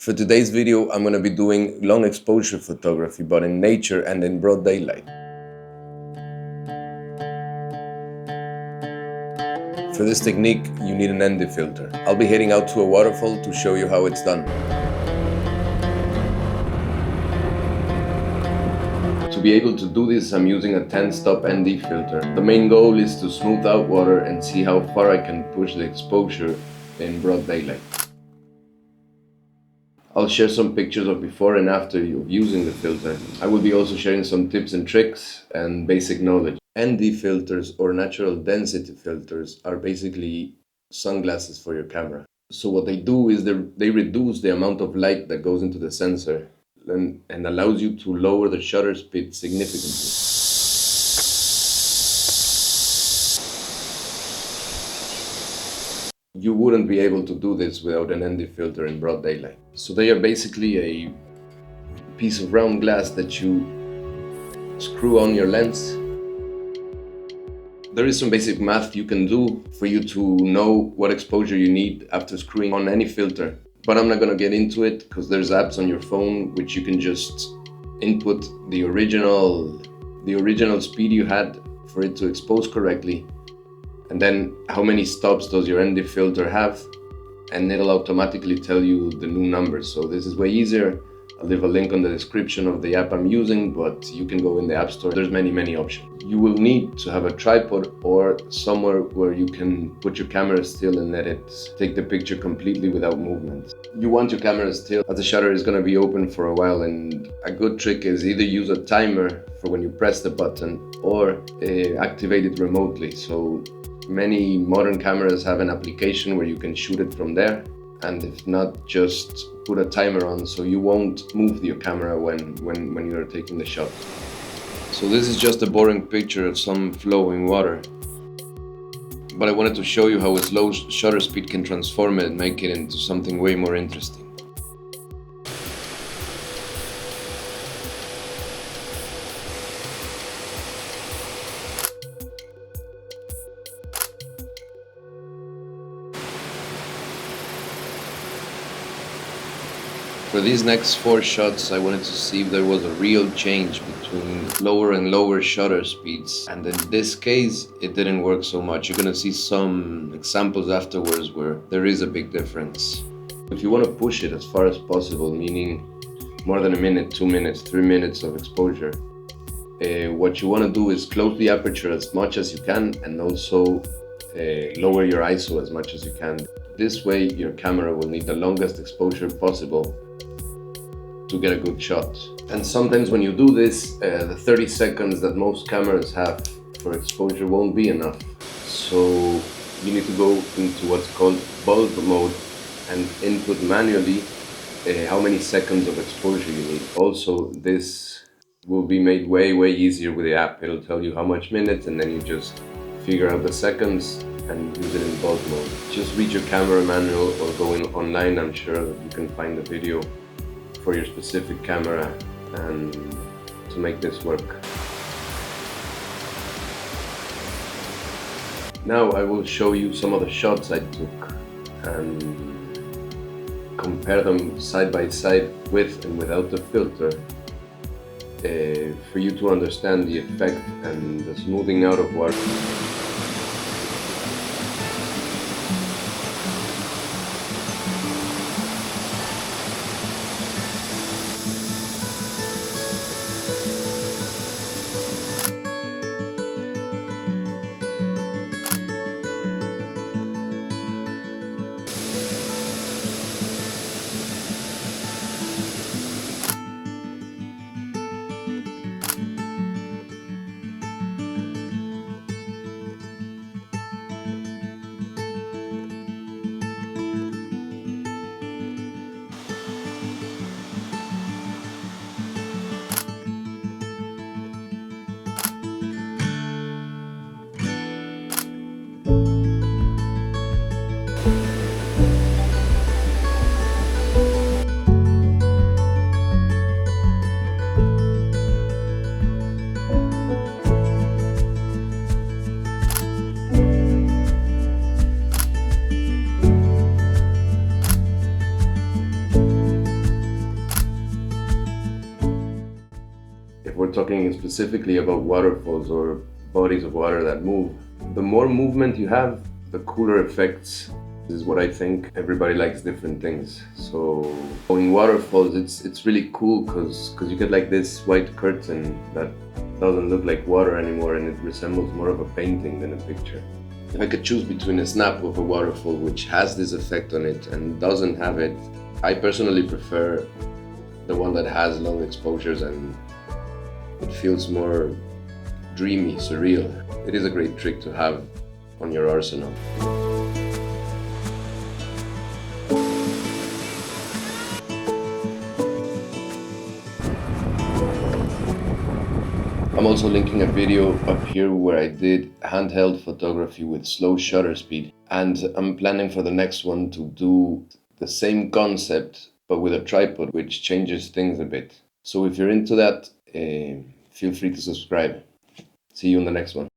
For today's video, I'm going to be doing long exposure photography, but in nature and in broad daylight. For this technique, you need an ND filter. I'll be heading out to a waterfall to show you how it's done. To be able to do this, I'm using a 10-stop ND filter. The main goal is to smooth out water and see how far I can push the exposure in broad daylight. I'll share some pictures of before and after of using the filter. I will be also sharing some tips and tricks and basic knowledge. ND filters or natural density filters are basically sunglasses for your camera. So what they do is they reduce the amount of light that goes into the sensor and allows you to lower the shutter speed significantly. You wouldn't be able to do this without an ND filter in broad daylight. So they are basically a piece of round glass that you screw on your lens. There is some basic math you can do for you to know what exposure you need after screwing on any filter. But I'm not going to get into it because there's apps on your phone which you can just input the original speed you had for it to expose correctly, and then how many stops does your ND filter have, and it'll automatically tell you the new numbers. So this is way easier. I'll leave a link on the description of the app I'm using, but you can go in the App Store. There's many options. You will need to have a tripod or somewhere where you can put your camera still and let it take the picture completely without movement. You want your camera still as the shutter is going to be open for a while, and a good trick is either use a timer for when you press the button or activate it remotely. So many modern cameras have an application where you can shoot it from there, and if not, just put a timer on so you won't move your camera when you're taking the shot. So this is just a boring picture of some flowing water, but I wanted to show you how a slow shutter speed can transform it and make it into something way more interesting. For these next 4 shots, I wanted to see if there was a real change between lower and lower shutter speeds, and in this case it didn't work so much. You're gonna see some examples afterwards where there is a big difference. If you want to push it as far as possible, meaning more than a minute, 2 minutes, 3 minutes of exposure, what you want to do is close the aperture as much as you can and also lower your ISO as much as you can. This way your camera will need the longest exposure possible to get a good shot. And sometimes when you do this, the 30 seconds that most cameras have for exposure won't be enough. So you need to go into what's called bulb mode and input manually how many seconds of exposure you need. Also, this will be made way easier with the app. It'll tell you how much minutes, and then you just figure out the seconds and use it in bulb mode. Just read your camera manual or go online. I'm sure that you can find a video for your specific camera and to make this work. Now I will show you some of the shots I took and compare them side by side with and without the filter for you to understand the effect and the smoothing out of water. we're talking specifically about waterfalls or bodies of water that move, the more movement you have, the cooler effects. This is what I think. Everybody likes different things. So in waterfalls, it's really cool because you get like this white curtain that doesn't look like water anymore, and it resembles more of a painting than a picture. If I could choose between a snap of a waterfall which has this effect on it and doesn't have it, I personally prefer the one that has long exposures and it feels more dreamy, surreal. It is a great trick to have on your arsenal. I'm also linking a video up here where I did handheld photography with slow shutter speed, and I'm planning for the next one to do the same concept but with a tripod, which changes things a bit. So if you're into that, feel free to subscribe. See you in the next one.